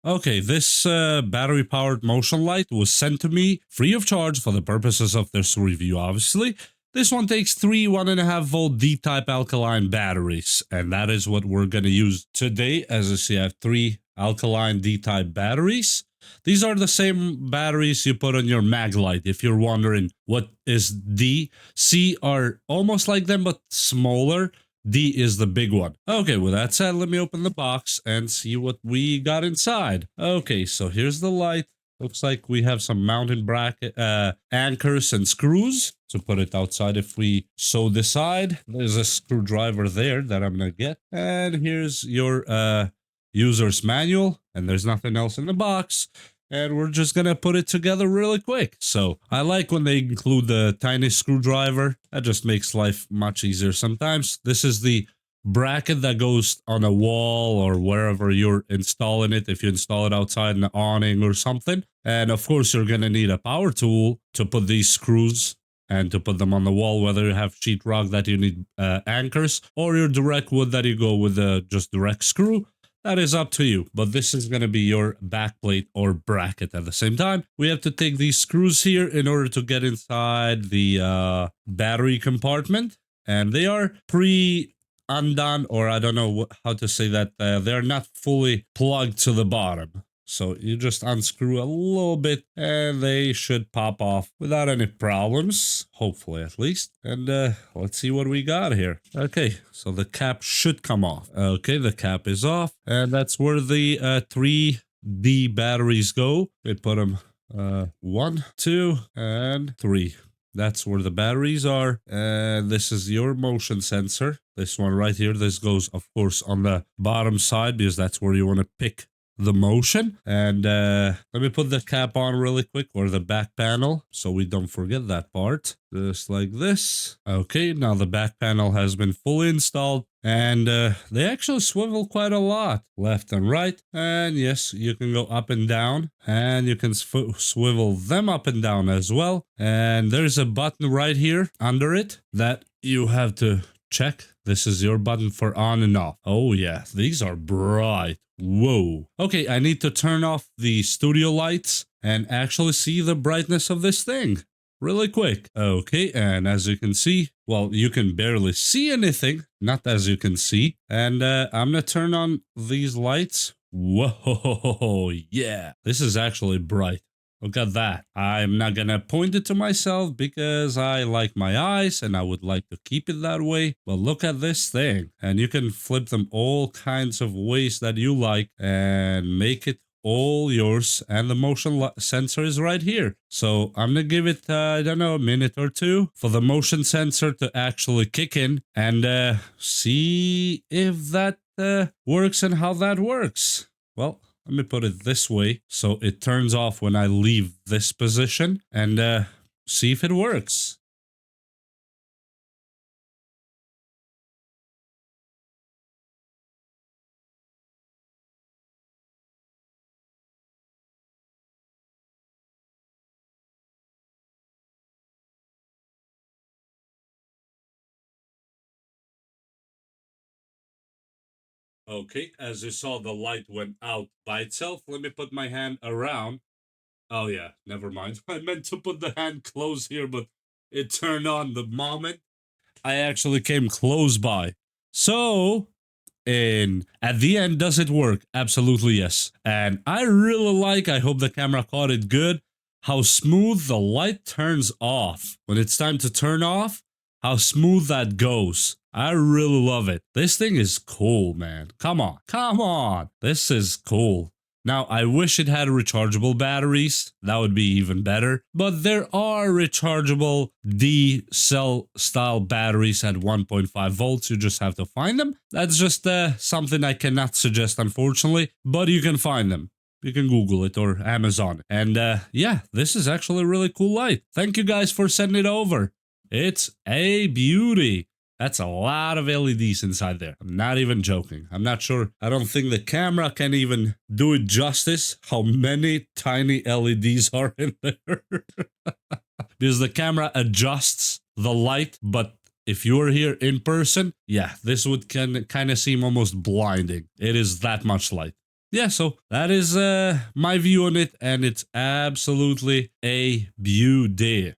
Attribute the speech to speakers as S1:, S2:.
S1: Okay, this battery-powered motion light was sent to me free of charge for the purposes of this review, obviously. This one takes three 1.5 volt D-type alkaline batteries, and that is what we're going to use today. As you see, I have three alkaline D-type batteries. These are the same batteries you put on your mag light, if you're wondering what is D. C are almost like them, but smaller. D is the big one. Okay, with that said, let me open the box and see what we got inside. Okay, so here's the light. Looks like we have some mounting bracket, anchors and screws to put it outside if we so decide. There's a screwdriver there that I'm gonna get. And here's your user's manual, and there's nothing else in the box. And we're just gonna put it together really quick. So I like when they include the tiny screwdriver. That just makes life much easier sometimes. This is the bracket that goes on a wall or wherever you're installing it, if you install it outside in an awning or something. And of course, you're gonna need a power tool to put these screws and to put them on the wall, whether you have sheetrock that you need anchors or your direct wood that you go with a just direct screw. That is up to you, but this is going to be your backplate or bracket at the same time. We have to take these screws here in order to get inside the battery compartment, and they are pre-undone, or I don't know how to say that. They're not fully plugged to the bottom. So you just unscrew a little bit and they should pop off without any problems, hopefully at least. And let's see what we got here. Okay, so the cap should come off. Okay, the cap is off, and that's where the 3D batteries go. We put them 1, 2, and 3. That's where the batteries are. And this is your motion sensor. This one right here. This goes, of course, on the bottom side because that's where you want to pick the motion. And let me put the cap on really quick, or the back panel, so we don't forget that part. Just like this. Okay, now the back panel has been fully installed, and they actually swivel quite a lot, left and right. And yes, you can go up and down, and you can swivel them up and down as well. And there's a button right here under it that you have to check. This is your button for on and off. Oh yeah, these are bright. Whoa. Okay, I need to turn off the studio lights and actually see the brightness of this thing really quick. Okay, and as you can see, well, you can barely see anything, not as you can see. And I'm gonna turn on these lights. Whoa, yeah, this is actually bright. Look at that. I'm not gonna point it to myself because I like my eyes and I would like to keep it that way. But look at this thing. And you can flip them all kinds of ways that you like and make it all yours. And the motion sensor is right here. So I'm gonna give it, I don't know, a minute or two for the motion sensor to actually kick in and see if that works and how that works. Well, let me put it this way, so it turns off when I leave this position, and see if it works. Okay, as you saw, the light went out by itself. Let me put my hand around. Oh yeah, never mind. I meant to put the hand close here, but it turned on the moment I actually came close by. So, and at the end, does it work? Absolutely yes. And I really like, I hope the camera caught it good, how smooth the light turns off. When it's time to turn off, how smooth that goes. I really love it. This thing is cool, man. Come on. Come on. This is cool. Now, I wish it had rechargeable batteries. That would be even better. But there are rechargeable D-cell style batteries at 1.5 volts. You just have to find them. That's just something I cannot suggest, unfortunately. But you can find them. You can Google it or Amazon. And yeah, this is actually a really cool light. Thank you guys for sending it over. It's a beauty. That's a lot of LEDs inside there. I'm not even joking. I'm not sure. I don't think the camera can even do it justice how many tiny LEDs are in there. Because the camera adjusts the light, but if you were here in person, yeah, this would kind of seem almost blinding. It is that much light. yeah, so that is my view on it, and it's absolutely a beauty.